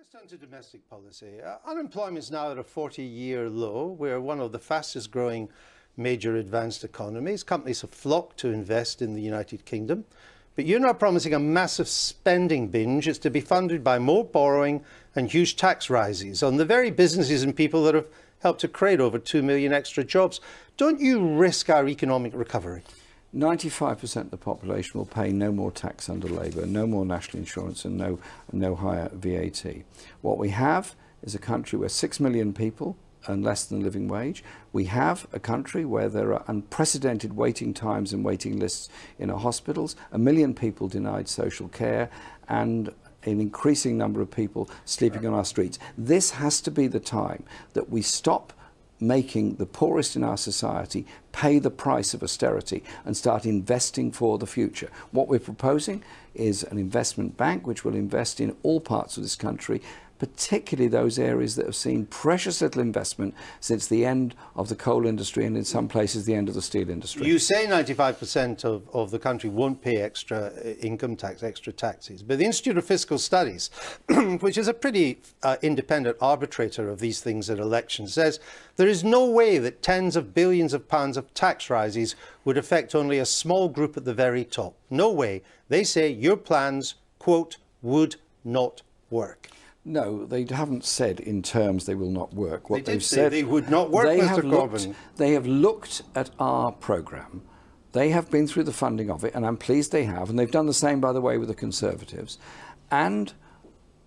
Let's turn to domestic policy. Unemployment is now at a 40-year low. We're one of the fastest growing major advanced economies. Companies have flocked to invest in the United Kingdom. But you're now promising a massive spending binge. It's to be funded by more borrowing and huge tax rises on the very businesses and people that have helped to create over 2 million extra jobs. Don't you risk our economic recovery? 95% of the population will pay no more tax under Labour, no more national insurance and no higher VAT. What we have is a country where 6 million people earn less than the living wage. We have a country where there are unprecedented waiting times and waiting lists in our hospitals, 1 million people denied social care and an increasing number of people sleeping on our streets. This has to be the time that we stop making the poorest in our society pay the price of austerity and start investing for the future. What we're proposing is an investment bank which will invest in all parts of this country, particularly those areas that have seen precious little investment since the end of the coal industry and in some places the end of the steel industry. You say 95% of the country won't pay extra income tax, extra taxes, but the Institute of Fiscal Studies, which is a pretty independent arbitrator of these things at elections, says there is no way that tens of billions of pounds of tax rises would affect only a small group at the very top. No way. They say your plans, quote, would not work. No, they haven't said in terms they will not work. What they've said they would not work, Mr. Corbyn. They have looked at our programme. They have been through the funding of it, and I'm pleased they have. And they've done the same, by the way, with the Conservatives. And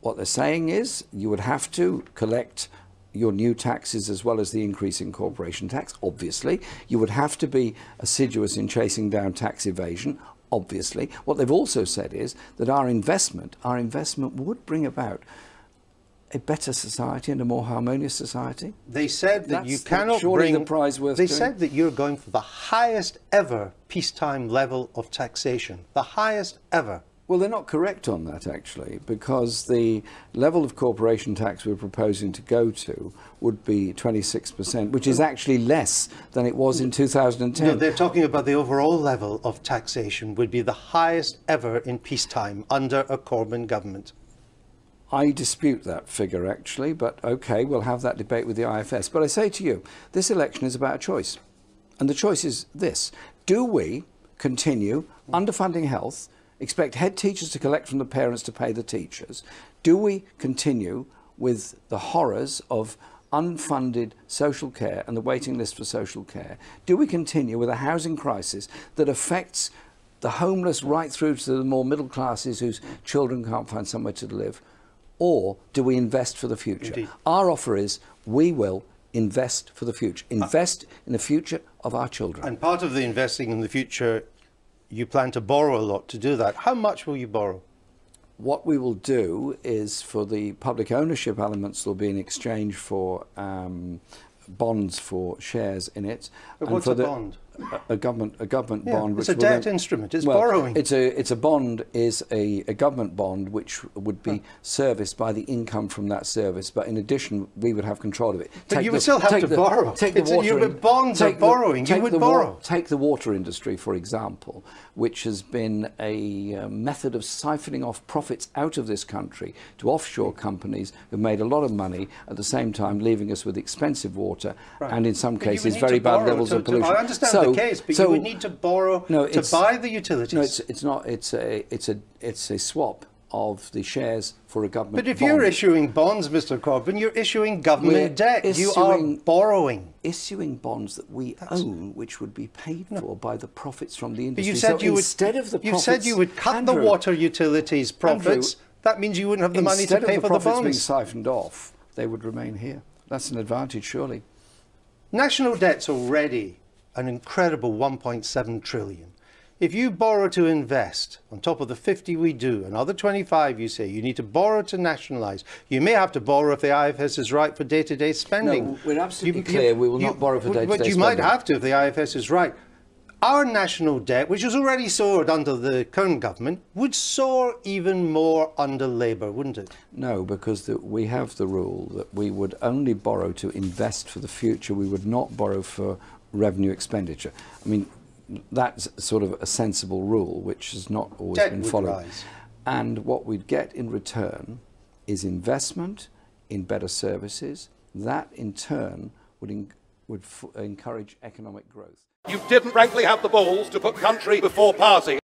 what they're saying is you would have to collect your new taxes as well as the increase in corporation tax, obviously. You would have to be assiduous in chasing down tax evasion, obviously. What they've also said is that our investment would bring about a better society and a more harmonious society. They said that you cannot bring the prize worth They doing. said that you're going for the highest ever peacetime level of taxation. The highest ever. Well, they're not correct on that, actually, because the level of corporation tax we're proposing to go to would be 26%, which is actually less than it was in 2010. No, they're talking about the overall level of taxation would be the highest ever in peacetime under a Corbyn government. I dispute that figure, actually, but OK, we'll have that debate with the IFS. But I say to you, this election is about a choice. And the choice is this. Do we continue underfunding health, expect head teachers to collect from the parents to pay the teachers? Do we continue with the horrors of unfunded social care and the waiting list for social care? Do we continue with a housing crisis that affects the homeless right through to the more middle classes whose children can't find somewhere to live? Or do we invest for the future? Indeed. Our offer is we will invest for the future, invest in the future of our children. And part of the investing in the future, you plan to borrow a lot to do that. How much will you borrow? What we will do is for the public ownership elements, there'll be an exchange for bonds for shares in it. But what's a bond? A government bond. It's a debt instrument. It's borrowing. It's a bond is a government bond which would be serviced by the income from that service. But in addition, we would have control of it. But you would still have to borrow. Bonds are borrowing. You would borrow. Take the water industry, for example, which has been a method of siphoning off profits out of this country to offshore companies who've made a lot of money at the same time leaving us with expensive water and in some cases very bad levels of pollution. I understand the case, but you would need to borrow to buy the utilities. No, it's not. It's a swap of the shares for a government bond. But if you're issuing bonds, Mr. Corbyn, you're issuing government debt. You are borrowing. Issuing bonds that we own, which would be paid for by the profits from the industry. But you said you said you would cut the water utilities profits. That means you wouldn't have the money to pay for the bonds. Instead of the profits being siphoned off, they would remain here. That's an advantage, surely. National debt's already an incredible 1.7 trillion. If you borrow to invest, on top of the 50 we do, another 25 you say, you need to borrow to nationalise. You may have to borrow if the IFS is right for day-to-day spending. No, we're absolutely clear we will not borrow for day-to-day spending. But you might have to if the IFS is right. Our national debt, which has already soared under the current government, would soar even more under Labour, wouldn't it? No, because we have the rule that we would only borrow to invest for the future. We would not borrow for revenue expenditure. I mean, that's sort of a sensible rule, which has not always been followed. And what we'd get in return is investment in better services. That in turn would encourage economic growth. You didn't frankly have the balls to put country before party.